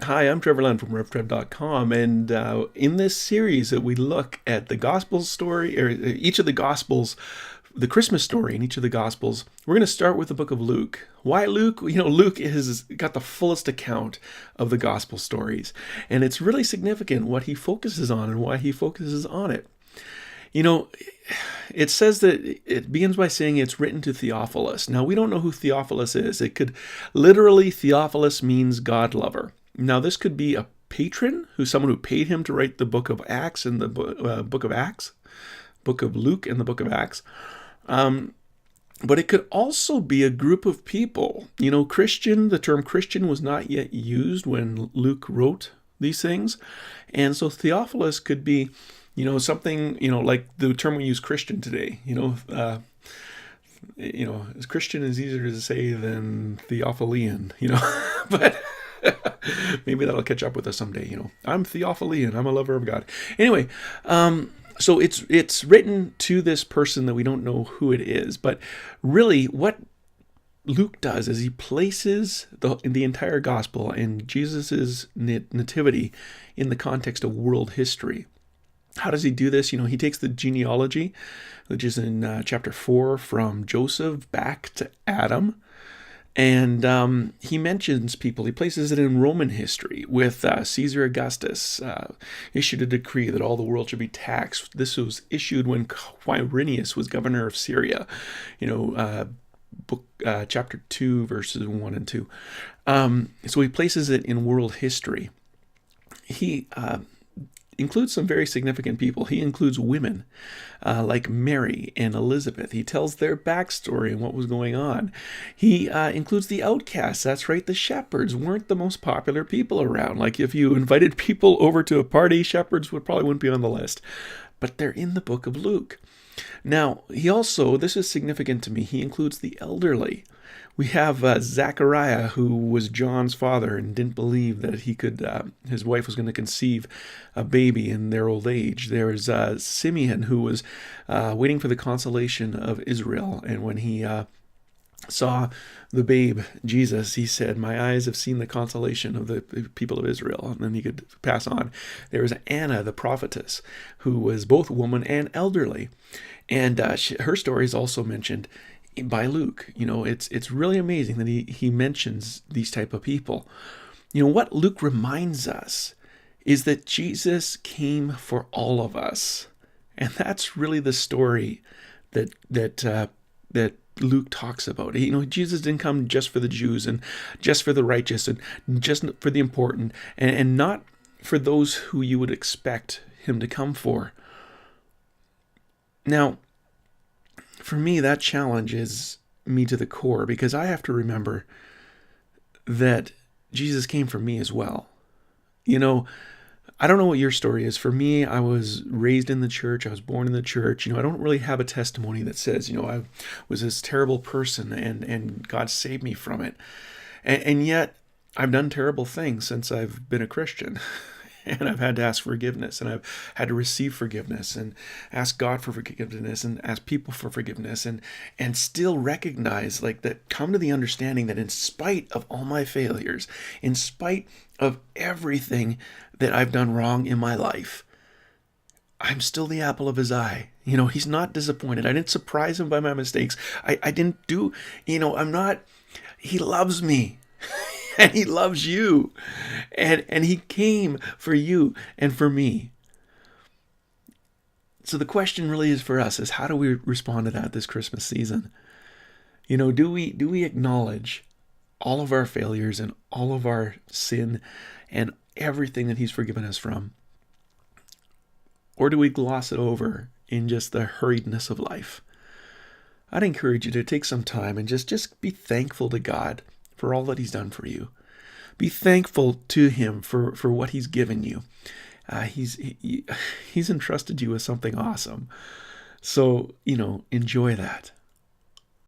Hi, I'm Trevor Lund from RevTrev.com, and in this series that we look at the gospel story, or each of the gospels, the Christmas story in each of the gospels, we're going to start with the book of Luke. Why Luke? Luke has got the fullest account of the gospel stories, and it's really significant what he focuses on and why he focuses on it. You know, it says that it begins by saying it's written to Theophilus. Now, we don't know who Theophilus is. It could literally, Theophilus means God lover. Now, this could be a patron, who's someone who paid him to write the book of Acts and the book of Acts, book of Luke and the book of Acts. But it could also be a group of people. Christian, the term Christian was not yet used when Luke wrote these things. And so Theophilus could be something, like the term we use Christian today, Christian is easier to say than Theophilian, but maybe that'll catch up with us someday, I'm Theophilian, I'm a lover of God. Anyway, so it's written to this person that we don't know who it is, but really what Luke does is he places the entire gospel and Jesus's nativity in the context of world history. How does he do this? He takes the genealogy, which is in chapter 4, from Joseph back to Adam. And he mentions people. He places it in Roman history with Caesar Augustus issued a decree that all the world should be taxed. This was issued when Quirinius was governor of Syria. Chapter 2, verses 1 and 2. So he places it in world history. He includes some very significant people. He includes women like Mary and Elizabeth. He tells their backstory and what was going on. He includes the outcasts. That's right, the shepherds weren't the most popular people around. Like if you invited people over to a party, shepherds probably wouldn't be on the list. But they're in the book of Luke. Now, he also, this is significant to me, he includes the elderly. We have Zachariah, who was John's father and didn't believe that his wife was going to conceive a baby in their old age. There's Simeon, who was waiting for the consolation of Israel. And when he saw the babe, Jesus, he said, "My eyes have seen the consolation of the people of Israel." And then he could pass on. There was Anna, the prophetess, who was both woman and elderly. And her story is also mentioned by Luke. It's really amazing that he mentions these type of people. What Luke reminds us is that Jesus came for all of us. And that's really the story that Luke talks about. Jesus didn't come just for the Jews and just for the righteous and just for the important and not for those who you would expect him to come for. Now, for me, that challenges me to the core because I have to remember that Jesus came for me as well. I don't know what your story is. For me, I was raised in the church. I was born in the church. I don't really have a testimony that says, I was this terrible person and God saved me from it. And yet, I've done terrible things since I've been a Christian. And I've had to ask forgiveness, and I've had to receive forgiveness, and ask God for forgiveness, and ask people for forgiveness, and still recognize that, come to the understanding that in spite of all my failures, in spite of everything that I've done wrong in my life, I'm still the apple of his eye. He's not disappointed. I didn't surprise him by my mistakes. I didn't do, he loves me. And he loves you. And he came for you and for me. So the question really is for us is how do we respond to that this Christmas season? Do we acknowledge all of our failures and all of our sin and everything that he's forgiven us from? Or do we gloss it over in just the hurriedness of life? I'd encourage you to take some time and just be thankful to God for all that he's done for you. Be thankful to him for what he's given you. He's entrusted you with something awesome. So, enjoy that.